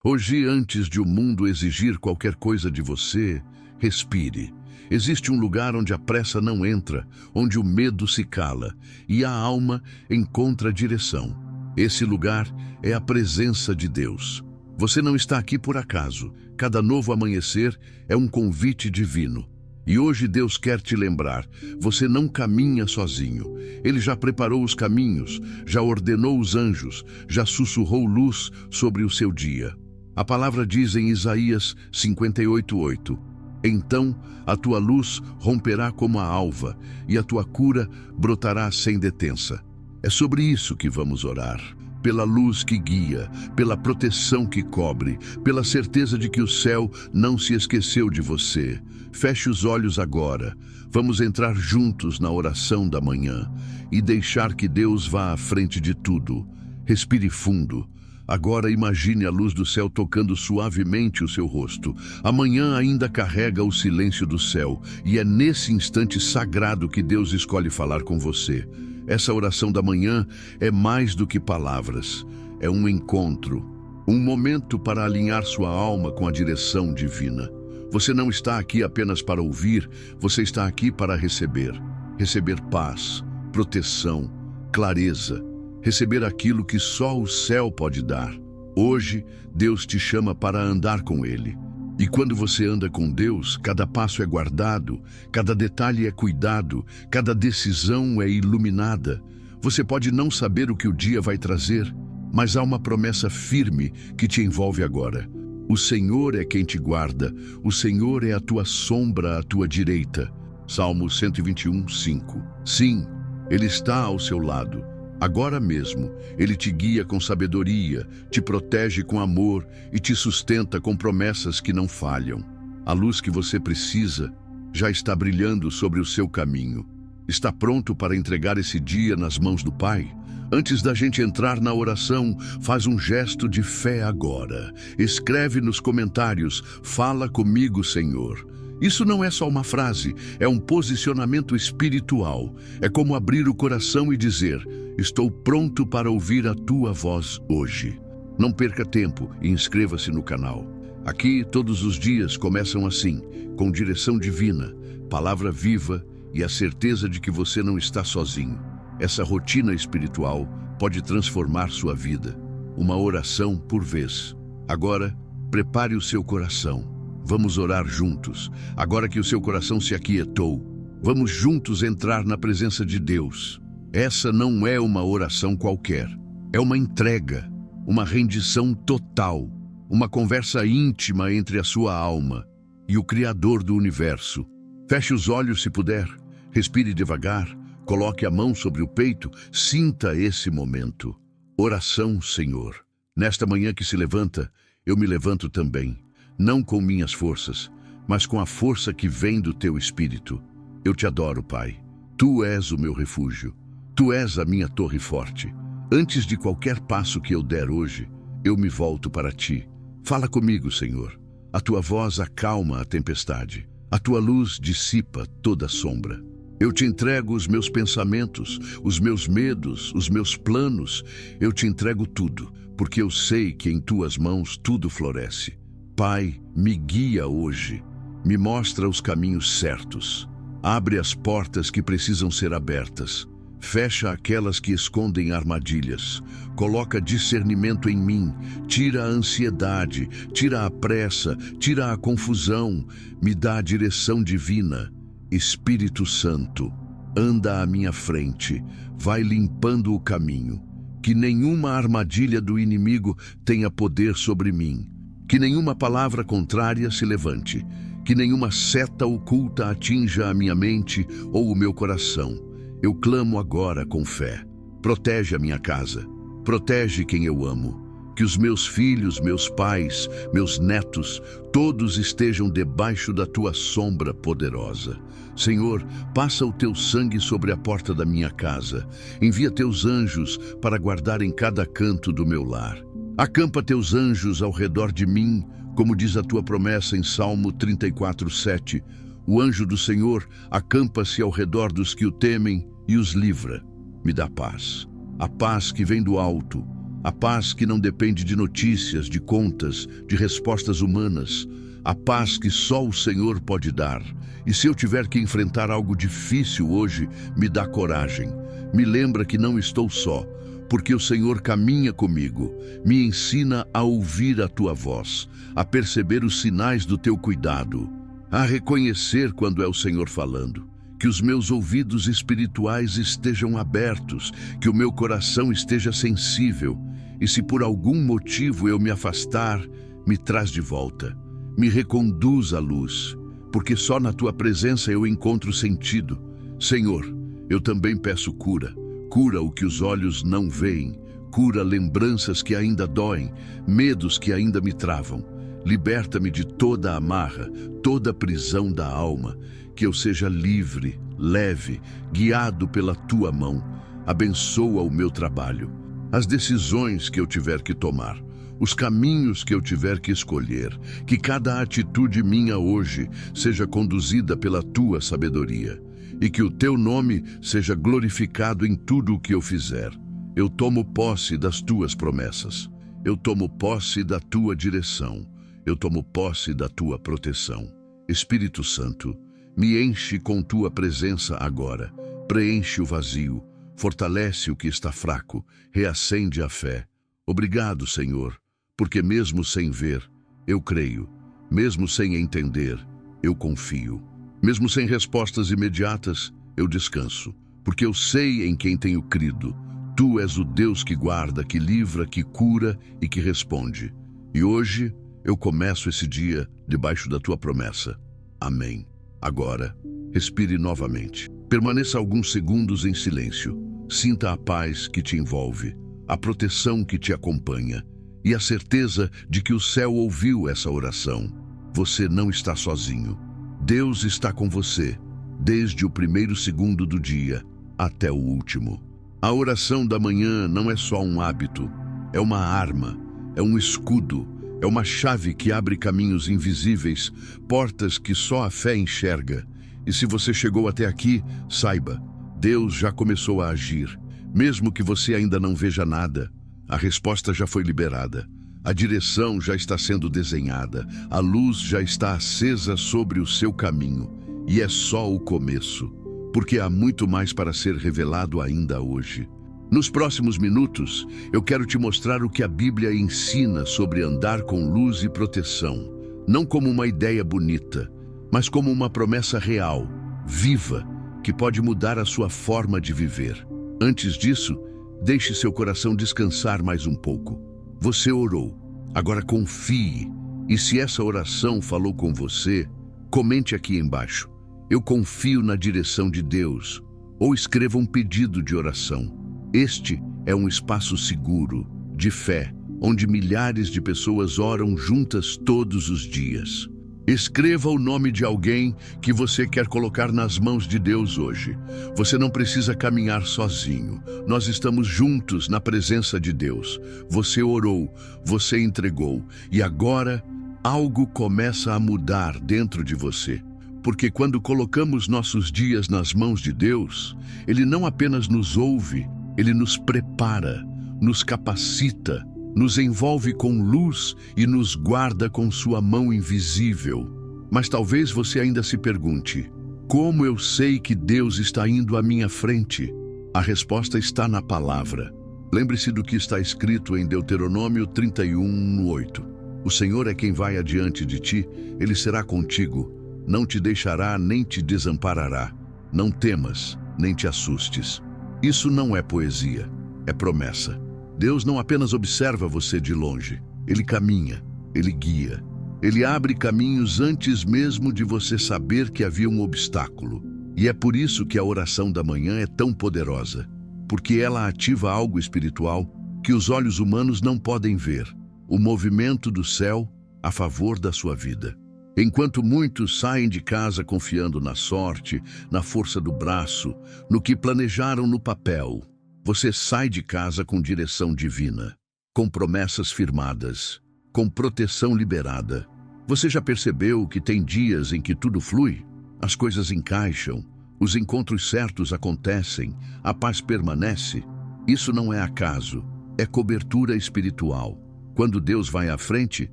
Hoje, antes de o mundo exigir qualquer coisa de você, respire. Existe um lugar onde a pressa não entra, onde o medo se cala e a alma encontra direção. Esse lugar é a presença de Deus. Você não está aqui por acaso. Cada novo amanhecer é um convite divino. E hoje Deus quer te lembrar, você não caminha sozinho. Ele já preparou os caminhos, já ordenou os anjos, já sussurrou luz sobre o seu dia. A palavra diz em Isaías 58:8: Então a tua luz romperá como a alva, e a tua cura brotará sem detença. É sobre isso que vamos orar. Pela luz que guia, pela proteção que cobre, pela certeza de que o céu não se esqueceu de você. Feche os olhos agora. Vamos entrar juntos na oração da manhã e deixar que Deus vá à frente de tudo. Respire fundo. Agora imagine a luz do céu tocando suavemente o seu rosto. A manhã ainda carrega o silêncio do céu e é nesse instante sagrado que Deus escolhe falar com você. Essa oração da manhã é mais do que palavras. É um encontro, um momento para alinhar sua alma com a direção divina. Você não está aqui apenas para ouvir, você está aqui para receber. Receber paz, proteção, clareza. Receber aquilo que só o céu pode dar. Hoje, Deus te chama para andar com Ele. E quando você anda com Deus, cada passo é guardado, cada detalhe é cuidado, cada decisão é iluminada. Você pode não saber o que o dia vai trazer, mas há uma promessa firme que te envolve agora. O Senhor é quem te guarda, o Senhor é a tua sombra à tua direita. Salmo 121:5. Sim, Ele está ao seu lado. Agora mesmo, Ele te guia com sabedoria, te protege com amor e te sustenta com promessas que não falham. A luz que você precisa já está brilhando sobre o seu caminho. Está pronto para entregar esse dia nas mãos do Pai? Antes da gente entrar na oração, faz um gesto de fé agora. Escreve nos comentários: "Fala comigo, Senhor". Isso não é só uma frase, é um posicionamento espiritual. É como abrir o coração e dizer: "Estou pronto para ouvir a tua voz hoje". Não perca tempo e inscreva-se no canal. Aqui, todos os dias começam assim, com direção divina, palavra viva e a certeza de que você não está sozinho. Essa rotina espiritual pode transformar sua vida, uma oração por vez. Agora, prepare o seu coração. Vamos orar juntos. Agora que o seu coração se aquietou, vamos juntos entrar na presença de Deus. Essa não é uma oração qualquer. É uma entrega, uma rendição total, uma conversa íntima entre a sua alma e o Criador do universo. Feche os olhos se puder, respire devagar, coloque a mão sobre o peito, sinta esse momento. Oração, Senhor. Nesta manhã que se levanta, eu me levanto também. Não com minhas forças, mas com a força que vem do teu Espírito. Eu te adoro, Pai. Tu és o meu refúgio. Tu és a minha torre forte. Antes de qualquer passo que eu der hoje, eu me volto para ti. Fala comigo, Senhor. A tua voz acalma a tempestade. A tua luz dissipa toda sombra. Eu te entrego os meus pensamentos, os meus medos, os meus planos. Eu te entrego tudo, porque eu sei que em tuas mãos tudo floresce. Pai, me guia hoje, me mostra os caminhos certos, abre as portas que precisam ser abertas, fecha aquelas que escondem armadilhas, coloca discernimento em mim, tira a ansiedade, tira a pressa, tira a confusão, me dá a direção divina. Espírito Santo, anda à minha frente, vai limpando o caminho, que nenhuma armadilha do inimigo tenha poder sobre mim. Que nenhuma palavra contrária se levante, que nenhuma seta oculta atinja a minha mente ou o meu coração. Eu clamo agora com fé. Protege a minha casa, protege quem eu amo. Que os meus filhos, meus pais, meus netos, todos estejam debaixo da tua sombra poderosa. Senhor, passa o teu sangue sobre a porta da minha casa. Envia teus anjos para guardar em cada canto do meu lar. Acampa teus anjos ao redor de mim, como diz a tua promessa em Salmo 34:7. O anjo do Senhor acampa-se ao redor dos que o temem e os livra. Me dá paz, a paz que vem do alto, A paz que não depende de notícias, de contas, de respostas humanas. A paz que só o Senhor pode dar. E se eu tiver que enfrentar algo difícil hoje, me dá coragem. Me lembra que não estou só, porque o Senhor caminha comigo. Me ensina a ouvir a tua voz, a perceber os sinais do teu cuidado, a reconhecer quando é o Senhor falando. Que os meus ouvidos espirituais estejam abertos, que o meu coração esteja sensível. E se por algum motivo eu me afastar, me traz de volta. Me reconduz à luz, porque só na tua presença eu encontro sentido. Senhor, eu também peço cura. Cura o que os olhos não veem. Cura lembranças que ainda doem, medos que ainda me travam. Liberta-me de toda a amarra, toda a prisão da alma. Que eu seja livre, leve, guiado pela tua mão. Abençoa o meu trabalho, as decisões que eu tiver que tomar, os caminhos que eu tiver que escolher. Que cada atitude minha hoje seja conduzida pela tua sabedoria. E que o teu nome seja glorificado em tudo o que eu fizer. Eu tomo posse das tuas promessas. Eu tomo posse da tua direção. Eu tomo posse da tua proteção. Espírito Santo, me enche com tua presença agora. Preenche o vazio, fortalece o que está fraco, reacende a fé. Obrigado, Senhor, porque mesmo sem ver, eu creio. Mesmo sem entender, eu confio. Mesmo sem respostas imediatas, eu descanso, porque eu sei em quem tenho crido. Tu és o Deus que guarda, que livra, que cura e que responde. E hoje eu começo esse dia debaixo da tua promessa. Amém. Agora, respire novamente. Permaneça alguns segundos em silêncio. Sinta a paz que te envolve, a proteção que te acompanha e a certeza de que o céu ouviu essa oração. Você não está sozinho. Deus está com você, desde o primeiro segundo do dia até o último. A oração da manhã não é só um hábito, é uma arma, é um escudo, é uma chave que abre caminhos invisíveis, portas que só a fé enxerga. E se você chegou até aqui, saiba, Deus já começou a agir. Mesmo que você ainda não veja nada, a resposta já foi liberada. A direção já está sendo desenhada, a luz já está acesa sobre o seu caminho. E é só o começo, porque há muito mais para ser revelado ainda hoje. Nos próximos minutos, eu quero te mostrar o que a Bíblia ensina sobre andar com luz e proteção. Não como uma ideia bonita, mas como uma promessa real, viva, que pode mudar a sua forma de viver. Antes disso, deixe seu coração descansar mais um pouco. Você orou, agora confie. E se essa oração falou com você, comente aqui embaixo. Eu confio na direção de Deus. Ou escreva um pedido de oração. Este é um espaço seguro, de fé, onde milhares de pessoas oram juntas todos os dias. Escreva o nome de alguém que você quer colocar nas mãos de Deus hoje. Você não precisa caminhar sozinho. Nós estamos juntos na presença de Deus. Você orou, você entregou, e agora algo começa a mudar dentro de você. Porque quando colocamos nossos dias nas mãos de Deus, Ele não apenas nos ouve, Ele nos prepara, nos capacita, nos envolve com luz e nos guarda com sua mão invisível. Mas talvez você ainda se pergunte, como eu sei que Deus está indo à minha frente? A resposta está na palavra. Lembre-se do que está escrito em Deuteronômio 31:8. O Senhor é quem vai adiante de ti, Ele será contigo, não te deixará nem te desamparará. Não temas, nem te assustes. Isso não é poesia, é promessa. Deus não apenas observa você de longe, Ele caminha, Ele guia. Ele abre caminhos antes mesmo de você saber que havia um obstáculo. E é por isso que a oração da manhã é tão poderosa, porque ela ativa algo espiritual que os olhos humanos não podem ver, o movimento do céu a favor da sua vida. Enquanto muitos saem de casa confiando na sorte, na força do braço, no que planejaram no papel, você sai de casa com direção divina, com promessas firmadas, com proteção liberada. Você já percebeu que tem dias em que tudo flui? As coisas encaixam, os encontros certos acontecem, a paz permanece. Isso não é acaso, é cobertura espiritual. Quando Deus vai à frente,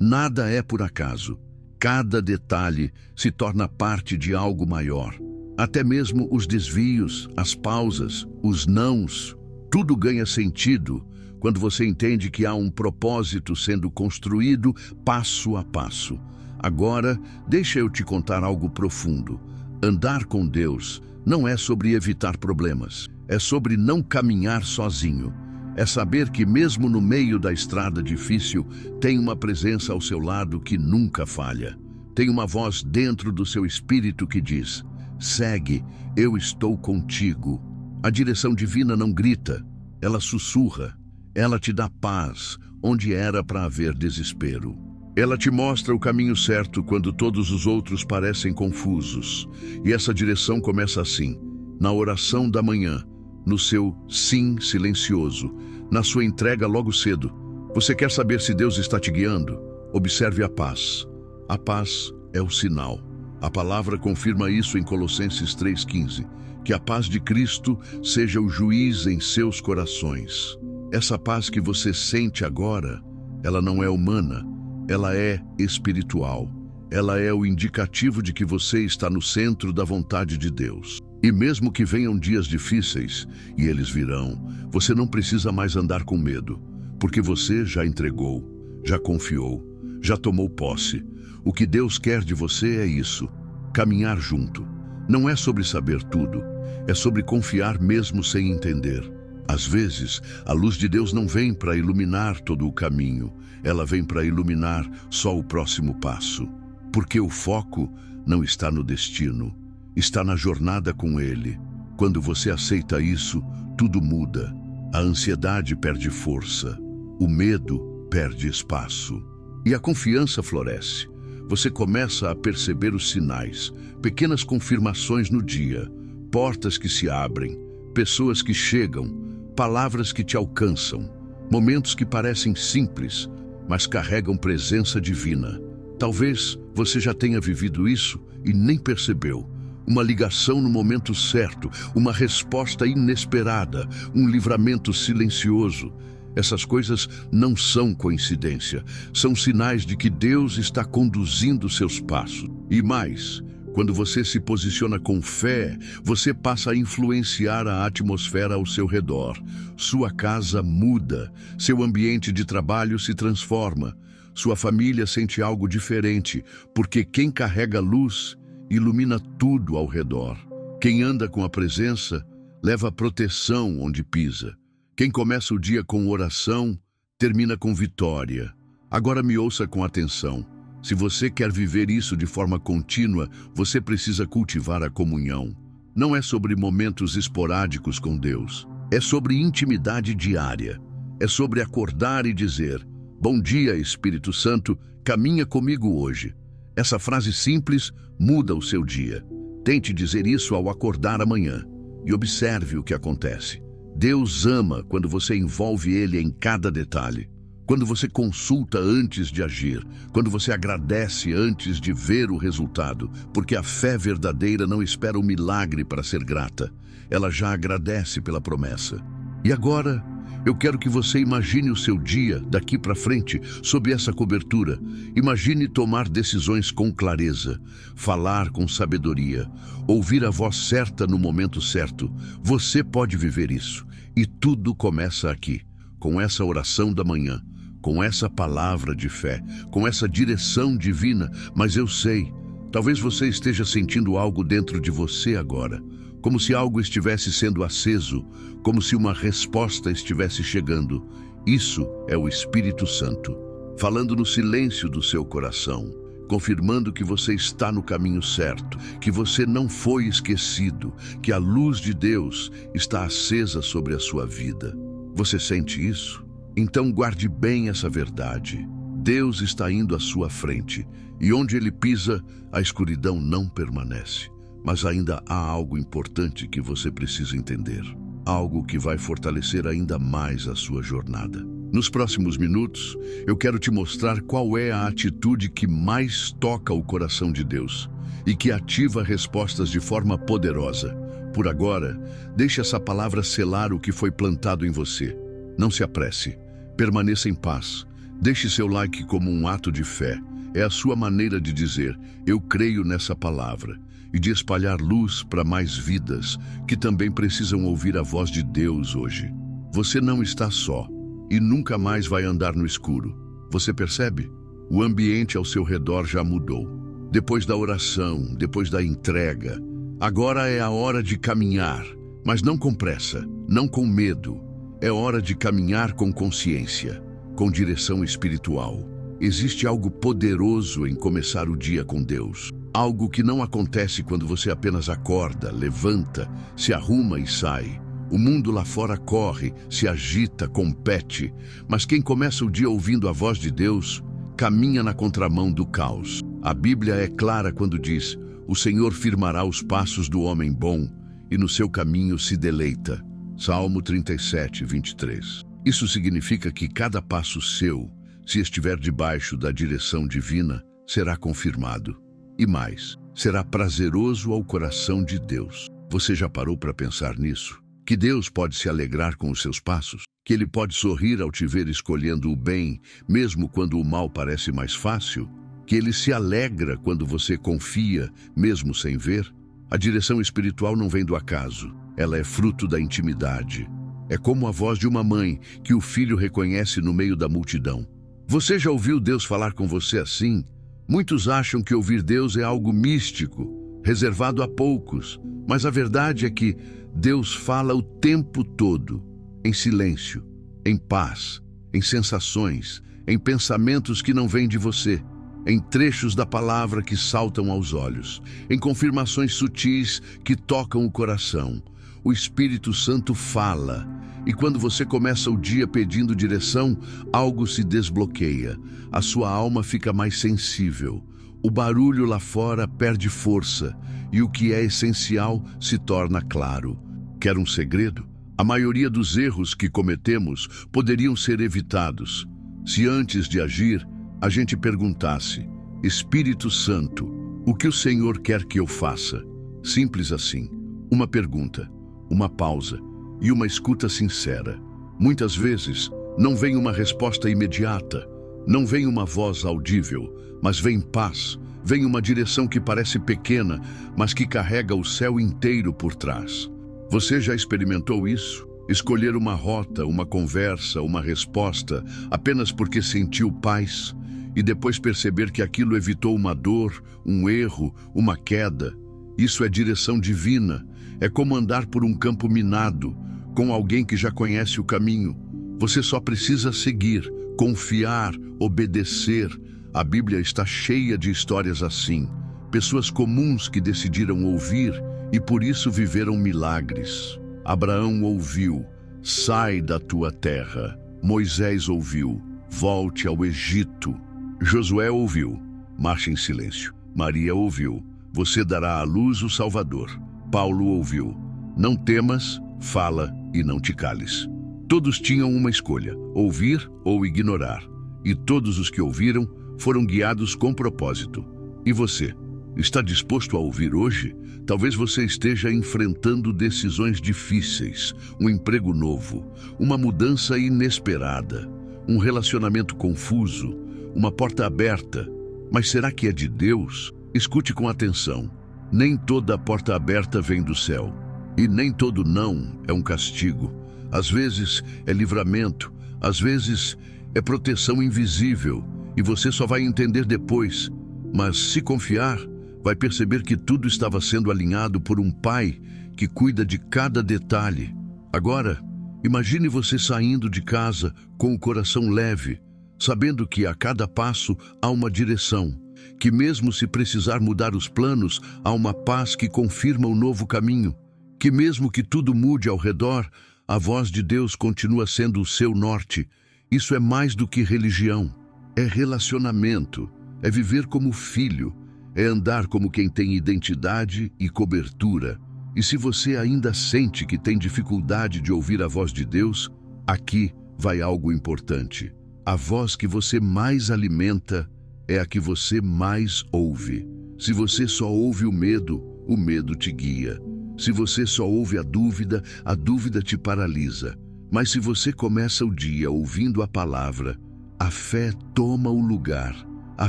nada é por acaso. Cada detalhe se torna parte de algo maior. Até mesmo os desvios, as pausas, os nãos, tudo ganha sentido quando você entende que há um propósito sendo construído passo a passo. Agora, deixa eu te contar algo profundo. Andar com Deus não é sobre evitar problemas, é sobre não caminhar sozinho. É saber que mesmo no meio da estrada difícil, tem uma presença ao seu lado que nunca falha. Tem uma voz dentro do seu espírito que diz: segue, eu estou contigo. A direção divina não grita, ela sussurra. Ela te dá paz onde era para haver desespero. Ela te mostra o caminho certo quando todos os outros parecem confusos. E essa direção começa assim, na oração da manhã, no seu sim silencioso, na sua entrega logo cedo. Você quer saber se Deus está te guiando? Observe a paz. A paz é o sinal. A palavra confirma isso em Colossenses 3,15, que a paz de Cristo seja o juiz em seus corações. Essa paz que você sente agora, ela não é humana, ela é espiritual. Ela é o indicativo de que você está no centro da vontade de Deus. E mesmo que venham dias difíceis, e eles virão, você não precisa mais andar com medo, porque você já entregou, já confiou, já tomou posse. O que Deus quer de você é isso, caminhar junto. Não é sobre saber tudo, é sobre confiar mesmo sem entender. Às vezes, a luz de Deus não vem para iluminar todo o caminho, ela vem para iluminar só o próximo passo. Porque o foco não está no destino, está na jornada com Ele. Quando você aceita isso, tudo muda. A ansiedade perde força, o medo perde espaço e a confiança floresce. Você começa a perceber os sinais, pequenas confirmações no dia, portas que se abrem, pessoas que chegam, palavras que te alcançam, momentos que parecem simples, mas carregam presença divina. Talvez você já tenha vivido isso e nem percebeu. Uma ligação no momento certo, uma resposta inesperada, um livramento silencioso. Essas coisas não são coincidência, são sinais de que Deus está conduzindo seus passos. E mais, quando você se posiciona com fé, você passa a influenciar a atmosfera ao seu redor. Sua casa muda, seu ambiente de trabalho se transforma, sua família sente algo diferente, porque quem carrega luz ilumina tudo ao redor. Quem anda com a presença leva proteção onde pisa. Quem começa o dia com oração, termina com vitória. Agora me ouça com atenção. Se você quer viver isso de forma contínua, você precisa cultivar a comunhão. Não é sobre momentos esporádicos com Deus. É sobre intimidade diária. É sobre acordar e dizer: bom dia, Espírito Santo, caminha comigo hoje. Essa frase simples muda o seu dia. Tente dizer isso ao acordar amanhã e observe o que acontece. Deus ama quando você envolve Ele em cada detalhe. Quando você consulta antes de agir, quando você agradece antes de ver o resultado, porque a fé verdadeira não espera um milagre para ser grata, ela já agradece pela promessa. E agora, eu quero que você imagine o seu dia daqui para frente sob essa cobertura. Imagine tomar decisões com clareza, falar com sabedoria, ouvir a voz certa no momento certo. Você pode viver isso. E tudo começa aqui, com essa oração da manhã, com essa palavra de fé, com essa direção divina. Mas eu sei, talvez você esteja sentindo algo dentro de você agora, como se algo estivesse sendo aceso, como se uma resposta estivesse chegando. Isso é o Espírito Santo, falando no silêncio do seu coração, confirmando que você está no caminho certo, que você não foi esquecido, que a luz de Deus está acesa sobre a sua vida. Você sente isso? Então guarde bem essa verdade. Deus está indo à sua frente, e onde Ele pisa, a escuridão não permanece. Mas ainda há algo importante que você precisa entender. Algo que vai fortalecer ainda mais a sua jornada. Nos próximos minutos, eu quero te mostrar qual é a atitude que mais toca o coração de Deus e que ativa respostas de forma poderosa. Por agora, deixe essa palavra selar o que foi plantado em você. Não se apresse. Permaneça em paz. Deixe seu like como um ato de fé. É a sua maneira de dizer, eu creio nessa palavra, e de espalhar luz para mais vidas que também precisam ouvir a voz de Deus hoje. Você não está só e nunca mais vai andar no escuro. Você percebe? O ambiente ao seu redor já mudou. Depois da oração, depois da entrega, agora é a hora de caminhar, mas não com pressa, não com medo. É hora de caminhar com consciência, com direção espiritual. Existe algo poderoso em começar o dia com Deus. Algo que não acontece quando você apenas acorda, levanta, se arruma e sai. O mundo lá fora corre, se agita, compete. Mas quem começa o dia ouvindo a voz de Deus, caminha na contramão do caos. A Bíblia é clara quando diz, o Senhor firmará os passos do homem bom e no seu caminho se deleita. Salmo 37, 23. Isso significa que cada passo seu, se estiver debaixo da direção divina, será confirmado. E mais, será prazeroso ao coração de Deus. Você já parou para pensar nisso? Que Deus pode se alegrar com os seus passos? Que Ele pode sorrir ao te ver escolhendo o bem, mesmo quando o mal parece mais fácil? Que Ele se alegra quando você confia, mesmo sem ver? A direção espiritual não vem do acaso. Ela é fruto da intimidade. É como a voz de uma mãe que o filho reconhece no meio da multidão. Você já ouviu Deus falar com você assim? Muitos acham que ouvir Deus é algo místico, reservado a poucos, mas a verdade é que Deus fala o tempo todo, em silêncio, em paz, em sensações, em pensamentos que não vêm de você, em trechos da palavra que saltam aos olhos, em confirmações sutis que tocam o coração. O Espírito Santo fala, e quando você começa o dia pedindo direção, algo se desbloqueia. A sua alma fica mais sensível. O barulho lá fora perde força, e o que é essencial se torna claro. Quer um segredo? A maioria dos erros que cometemos poderiam ser evitados se antes de agir, a gente perguntasse, Espírito Santo, o que o Senhor quer que eu faça? Simples assim. Uma pergunta, uma pausa e uma escuta sincera. Muitas vezes, não vem uma resposta imediata, não vem uma voz audível, mas vem paz, vem uma direção que parece pequena, mas que carrega o céu inteiro por trás. Você já experimentou isso? Escolher uma rota, uma conversa, uma resposta, apenas porque sentiu paz, e depois perceber que aquilo evitou uma dor, um erro, uma queda. Isso é direção divina. É como andar por um campo minado, com alguém que já conhece o caminho. Você só precisa seguir, confiar, obedecer. A Bíblia está cheia de histórias assim. Pessoas comuns que decidiram ouvir e por isso viveram milagres. Abraão ouviu, sai da tua terra. Moisés ouviu, volte ao Egito. Josué ouviu, marche em silêncio. Maria ouviu, você dará à luz o Salvador. Paulo ouviu, não temas, fala e não te cales. Todos tinham uma escolha, ouvir ou ignorar. E todos os que ouviram foram guiados com propósito. E você? Está disposto a ouvir hoje? Talvez você esteja enfrentando decisões difíceis, um emprego novo, uma mudança inesperada, um relacionamento confuso, uma porta aberta. Mas será que é de Deus? Escute com atenção. Nem toda porta aberta vem do céu. E nem todo não é um castigo. Às vezes é livramento, às vezes é proteção invisível, e você só vai entender depois. Mas se confiar, vai perceber que tudo estava sendo alinhado por um Pai que cuida de cada detalhe. Agora, imagine você saindo de casa com o coração leve, sabendo que a cada passo há uma direção, que mesmo se precisar mudar os planos, há uma paz que confirma o novo caminho, que mesmo que tudo mude ao redor, a voz de Deus continua sendo o seu norte. Isso é mais do que religião, é relacionamento, é viver como filho, é andar como quem tem identidade e cobertura. E se você ainda sente que tem dificuldade de ouvir a voz de Deus, aqui vai algo importante. A voz que você mais alimenta é a que você mais ouve. Se você só ouve o medo te guia. Se você só ouve a dúvida te paralisa. Mas se você começa o dia ouvindo a palavra, a fé toma o lugar. A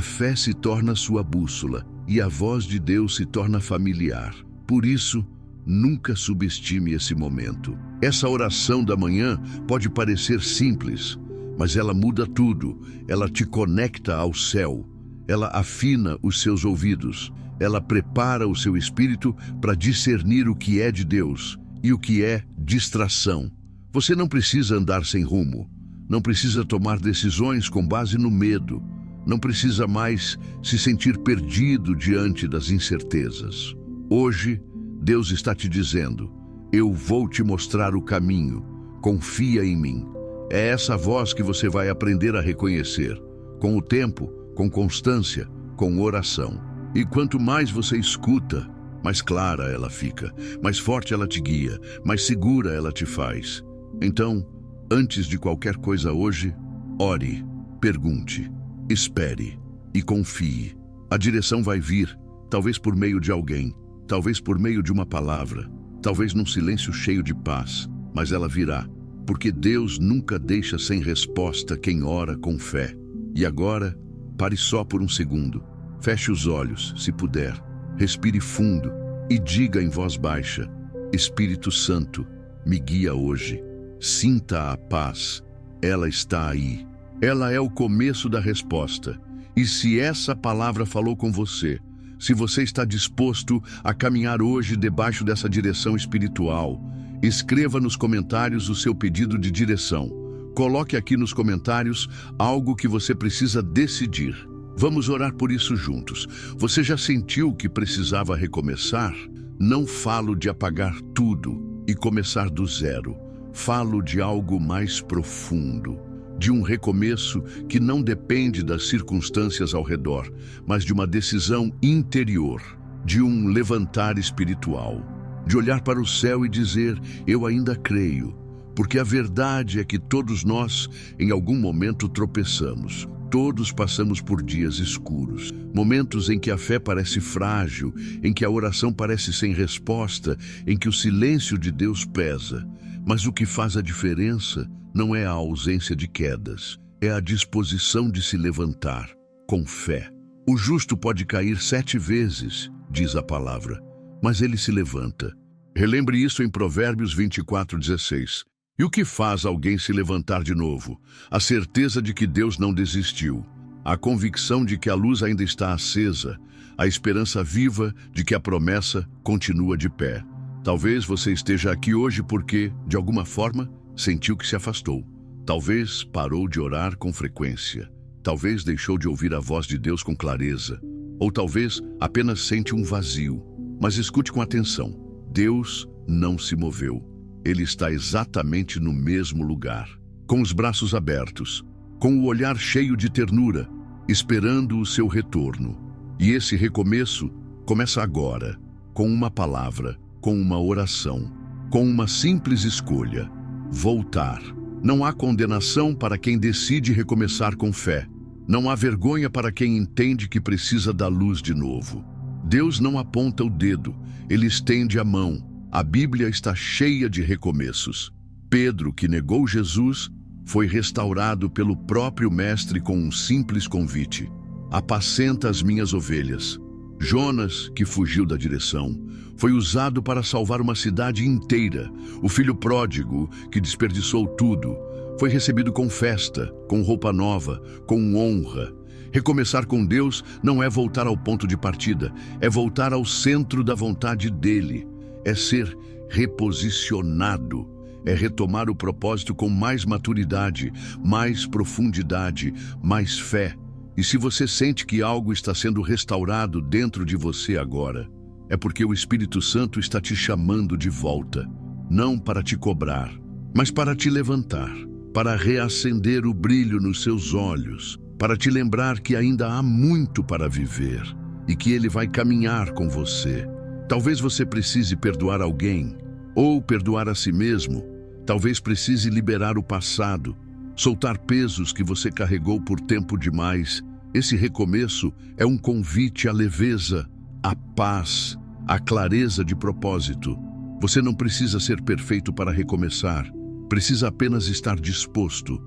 fé se torna sua bússola e a voz de Deus se torna familiar. Por isso, nunca subestime esse momento. Essa oração da manhã pode parecer simples, mas ela muda tudo. Ela te conecta ao céu. Ela afina os seus ouvidos. Ela prepara o seu espírito para discernir o que é de Deus e o que é distração. Você não precisa andar sem rumo. Não precisa tomar decisões com base no medo. Não precisa mais se sentir perdido diante das incertezas. Hoje, Deus está te dizendo: eu vou te mostrar o caminho. Confia em mim. É essa voz que você vai aprender a reconhecer. Com o tempo, com constância, com oração. E quanto mais você escuta, mais clara ela fica, mais forte ela te guia, mais segura ela te faz. Então, antes de qualquer coisa hoje, ore, pergunte, espere e confie. A direção vai vir, talvez por meio de alguém, talvez por meio de uma palavra, talvez num silêncio cheio de paz, mas ela virá, porque Deus nunca deixa sem resposta quem ora com fé. E agora, pare só por um segundo. Feche os olhos, se puder, respire fundo e diga em voz baixa: Espírito Santo, me guia hoje. Sinta a paz, ela está aí. Ela é o começo da resposta. E se essa palavra falou com você, se você está disposto a caminhar hoje debaixo dessa direção espiritual, escreva nos comentários o seu pedido de direção. Coloque aqui nos comentários algo que você precisa decidir. Vamos orar por isso juntos. Você já sentiu que precisava recomeçar? Não falo de apagar tudo e começar do zero. Falo de algo mais profundo, de um recomeço que não depende das circunstâncias ao redor, mas de uma decisão interior, de um levantar espiritual, de olhar para o céu e dizer: eu ainda creio, porque a verdade é que todos nós, em algum momento, tropeçamos. Todos passamos por dias escuros, momentos em que a fé parece frágil, em que a oração parece sem resposta, em que o silêncio de Deus pesa. Mas o que faz a diferença não é a ausência de quedas, é a disposição de se levantar, com fé. O justo pode cair 7 vezes, diz a palavra, mas ele se levanta. Relembre isso em Provérbios 24:16. E o que faz alguém se levantar de novo? A certeza de que Deus não desistiu, a convicção de que a luz ainda está acesa, a esperança viva de que a promessa continua de pé. Talvez você esteja aqui hoje porque, de alguma forma, sentiu que se afastou. Talvez parou de orar com frequência. Talvez deixou de ouvir a voz de Deus com clareza. Ou talvez apenas sente um vazio. Mas escute com atenção. Deus não se moveu. Ele está exatamente no mesmo lugar, com os braços abertos, com o olhar cheio de ternura, esperando o seu retorno. E esse recomeço começa agora, com uma palavra, com uma oração, com uma simples escolha: voltar. Não há condenação para quem decide recomeçar com fé. Não há vergonha para quem entende que precisa da luz de novo. Deus não aponta o dedo, ele estende a mão. A Bíblia está cheia de recomeços. Pedro, que negou Jesus, foi restaurado pelo próprio Mestre com um simples convite: apacenta as minhas ovelhas. Jonas, que fugiu da direção, foi usado para salvar uma cidade inteira. O filho pródigo, que desperdiçou tudo, foi recebido com festa, com roupa nova, com honra. Recomeçar com Deus não é voltar ao ponto de partida, é voltar ao centro da vontade dele. É ser reposicionado, é retomar o propósito com mais maturidade, mais profundidade, mais fé. E se você sente que algo está sendo restaurado dentro de você agora, é porque o Espírito Santo está te chamando de volta, não para te cobrar, mas para te levantar, para reacender o brilho nos seus olhos, para te lembrar que ainda há muito para viver e que Ele vai caminhar com você. Talvez você precise perdoar alguém, ou perdoar a si mesmo. Talvez precise liberar o passado, soltar pesos que você carregou por tempo demais. Esse recomeço é um convite à leveza, à paz, à clareza de propósito. Você não precisa ser perfeito para recomeçar. Precisa apenas estar disposto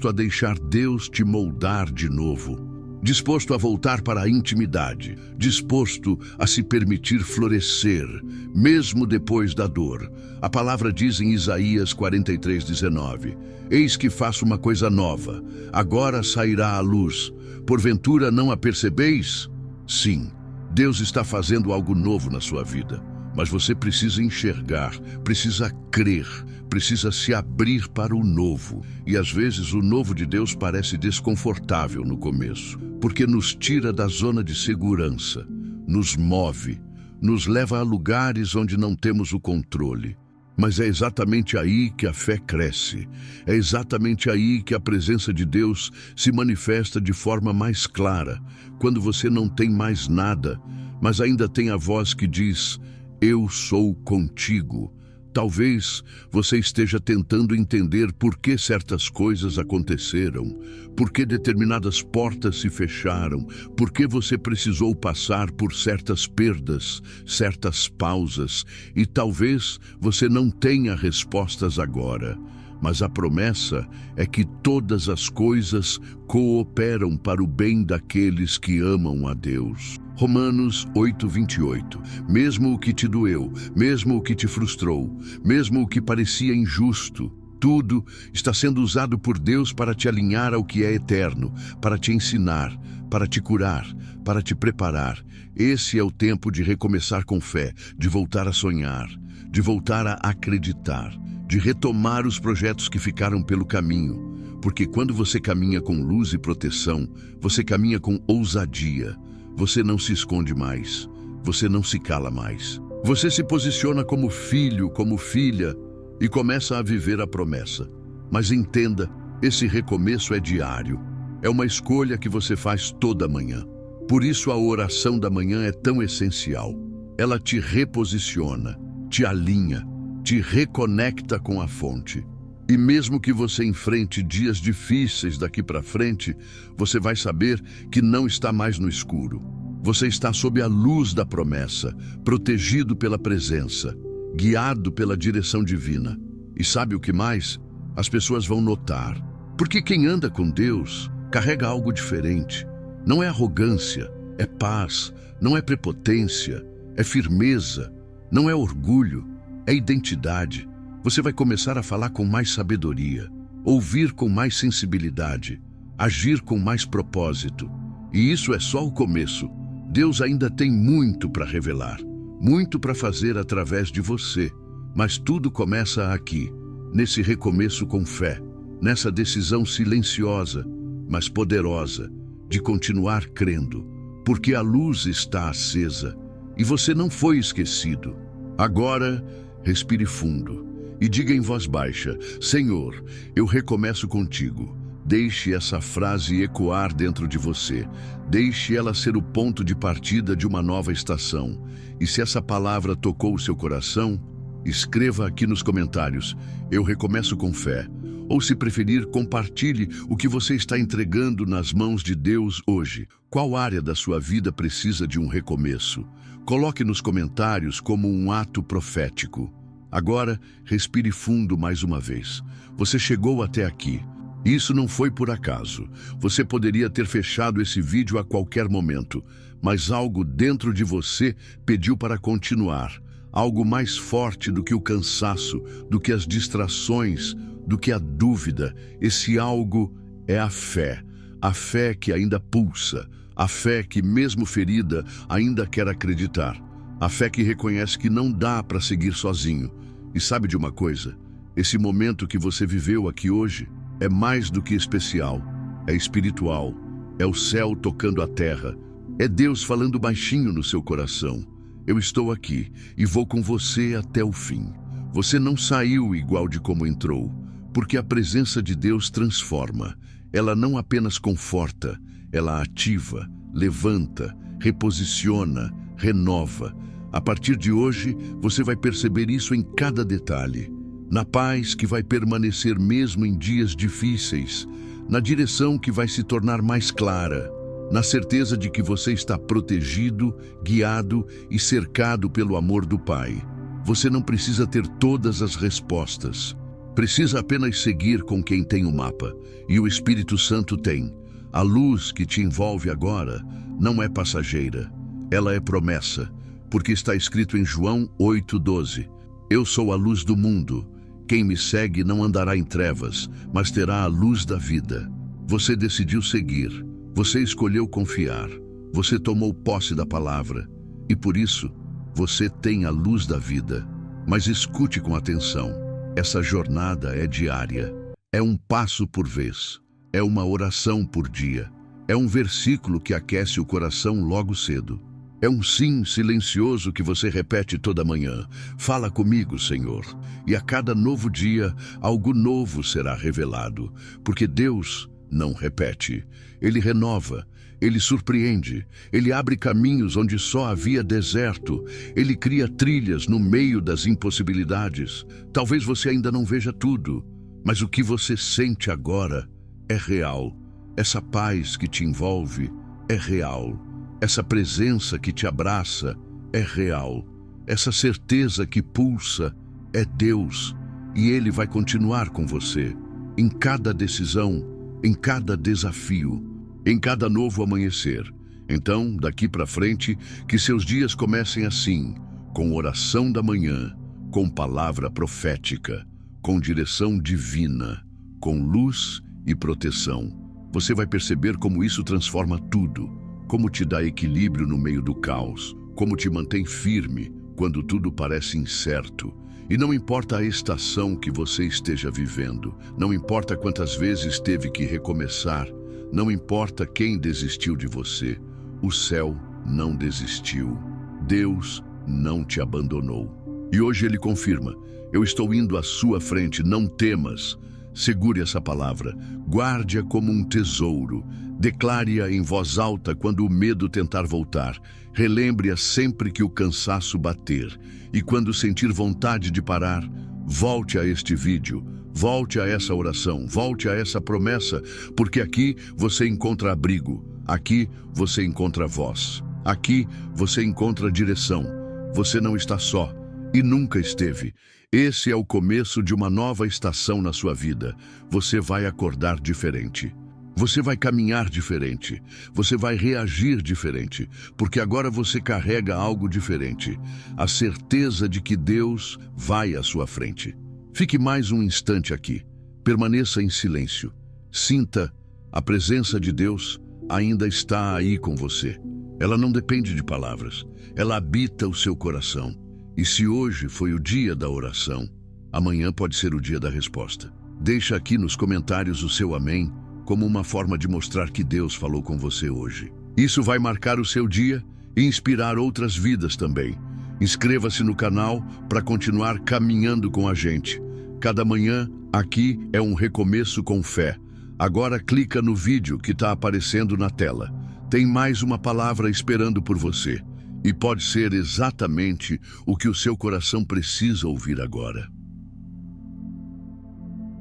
a deixar Deus te moldar de novo. Disposto a voltar para a intimidade, disposto a se permitir florescer, mesmo depois da dor. A palavra diz em Isaías 43:19: Eis que faço uma coisa nova, agora sairá à luz. Porventura não a percebeis? Sim, Deus está fazendo algo novo na sua vida, mas você precisa enxergar, precisa crer, precisa se abrir para o novo. E às vezes o novo de Deus parece desconfortável no começo, porque nos tira da zona de segurança, nos move, nos leva a lugares onde não temos o controle. Mas é exatamente aí que a fé cresce, é exatamente aí que a presença de Deus se manifesta de forma mais clara, quando você não tem mais nada, mas ainda tem a voz que diz: eu sou contigo. Talvez você esteja tentando entender por que certas coisas aconteceram, por que determinadas portas se fecharam, por que você precisou passar por certas perdas, certas pausas, e talvez você não tenha respostas agora. Mas a promessa é que todas as coisas cooperam para o bem daqueles que amam a Deus. Romanos 8:28. Mesmo o que te doeu, mesmo o que te frustrou, mesmo o que parecia injusto, tudo está sendo usado por Deus para te alinhar ao que é eterno, para te ensinar, para te curar, para te preparar. Esse é o tempo de recomeçar com fé, de voltar a sonhar, de voltar a acreditar, de retomar os projetos que ficaram pelo caminho. Porque quando você caminha com luz e proteção, você caminha com ousadia. Você não se esconde mais, você não se cala mais. Você se posiciona como filho, como filha e começa a viver a promessa. Mas entenda, esse recomeço é diário. É uma escolha que você faz toda manhã. Por isso a oração da manhã é tão essencial. Ela te reposiciona, te alinha, te reconecta com a fonte. E mesmo que você enfrente dias difíceis daqui para frente, você vai saber que não está mais no escuro. Você está sob a luz da promessa, protegido pela presença, guiado pela direção divina. E sabe o que mais? As pessoas vão notar. Porque quem anda com Deus carrega algo diferente. Não é arrogância, é paz, não é prepotência, é firmeza, não é orgulho, é identidade. Você vai começar a falar com mais sabedoria, ouvir com mais sensibilidade, agir com mais propósito. E isso é só o começo. Deus ainda tem muito para revelar, muito para fazer através de você. Mas tudo começa aqui, nesse recomeço com fé, nessa decisão silenciosa, mas poderosa, de continuar crendo, porque a luz está acesa e você não foi esquecido. Agora, respire fundo e diga em voz baixa: Senhor, eu recomeço contigo. Deixe essa frase ecoar dentro de você. Deixe ela ser o ponto de partida de uma nova estação. E se essa palavra tocou o seu coração, escreva aqui nos comentários: eu recomeço com fé. Ou, se preferir, compartilhe o que você está entregando nas mãos de Deus hoje. Qual área da sua vida precisa de um recomeço? Coloque nos comentários como um ato profético. Agora, respire fundo mais uma vez. Você chegou até aqui. Isso não foi por acaso. Você poderia ter fechado esse vídeo a qualquer momento, mas algo dentro de você pediu para continuar. Algo mais forte do que o cansaço, do que as distrações, do que a dúvida. Esse algo é a fé que ainda pulsa, a fé que, mesmo ferida, ainda quer acreditar, a fé que reconhece que não dá para seguir sozinho. E sabe de uma coisa? Esse momento que você viveu aqui hoje é mais do que especial, é espiritual, é o céu tocando a terra, é Deus falando baixinho no seu coração. Eu estou aqui e vou com você até o fim. Você não saiu igual de como entrou, porque a presença de Deus transforma. Ela não apenas conforta, ela ativa, levanta, reposiciona, renova. A partir de hoje, você vai perceber isso em cada detalhe. Na paz que vai permanecer mesmo em dias difíceis, na direção que vai se tornar mais clara, na certeza de que você está protegido, guiado e cercado pelo amor do Pai. Você não precisa ter todas as respostas. Precisa apenas seguir com quem tem o mapa, e o Espírito Santo tem. A luz que te envolve agora não é passageira, ela é promessa, porque está escrito em João 8,12. Eu sou a luz do mundo. Quem me segue não andará em trevas, mas terá a luz da vida. Você decidiu seguir, você escolheu confiar, você tomou posse da palavra, e por isso você tem a luz da vida. Mas escute com atenção, essa jornada é diária, é um passo por vez, é uma oração por dia, é um versículo que aquece o coração logo cedo. É um sim silencioso que você repete toda manhã. Fala comigo, Senhor. E a cada novo dia, algo novo será revelado. Porque Deus não repete. Ele renova, Ele surpreende, Ele abre caminhos onde só havia deserto. Ele cria trilhas no meio das impossibilidades. Talvez você ainda não veja tudo, mas o que você sente agora é real. Essa paz que te envolve é real. Essa presença que te abraça é real. Essa certeza que pulsa é Deus, e Ele vai continuar com você, em cada decisão, em cada desafio, em cada novo amanhecer. Então, daqui para frente, que seus dias comecem assim, com oração da manhã, com palavra profética, com direção divina, com luz e proteção. Você vai perceber como isso transforma tudo. Como te dá equilíbrio no meio do caos, como te mantém firme quando tudo parece incerto. E não importa a estação que você esteja vivendo, não importa quantas vezes teve que recomeçar, não importa quem desistiu de você, o céu não desistiu. Deus não te abandonou. E hoje Ele confirma: eu estou indo à sua frente, não temas. Segure essa palavra, guarde-a como um tesouro, declare-a em voz alta quando o medo tentar voltar, relembre-a sempre que o cansaço bater, e quando sentir vontade de parar, volte a este vídeo, volte a essa oração, volte a essa promessa, porque aqui você encontra abrigo, aqui você encontra voz, aqui você encontra direção. Você não está só e nunca esteve. Esse é o começo de uma nova estação na sua vida. Você vai acordar diferente. Você vai caminhar diferente. Você vai reagir diferente, porque agora você carrega algo diferente. A certeza de que Deus vai à sua frente. Fique mais um instante aqui. Permaneça em silêncio. Sinta a presença de Deus ainda está aí com você. Ela não depende de palavras. Ela habita o seu coração. E se hoje foi o dia da oração, amanhã pode ser o dia da resposta. Deixa aqui nos comentários o seu amém, como uma forma de mostrar que Deus falou com você hoje. Isso vai marcar o seu dia e inspirar outras vidas também. Inscreva-se no canal para continuar caminhando com a gente. Cada manhã, aqui é um recomeço com fé. Agora clica no vídeo que está aparecendo na tela. Tem mais uma palavra esperando por você. E pode ser exatamente o que o seu coração precisa ouvir agora.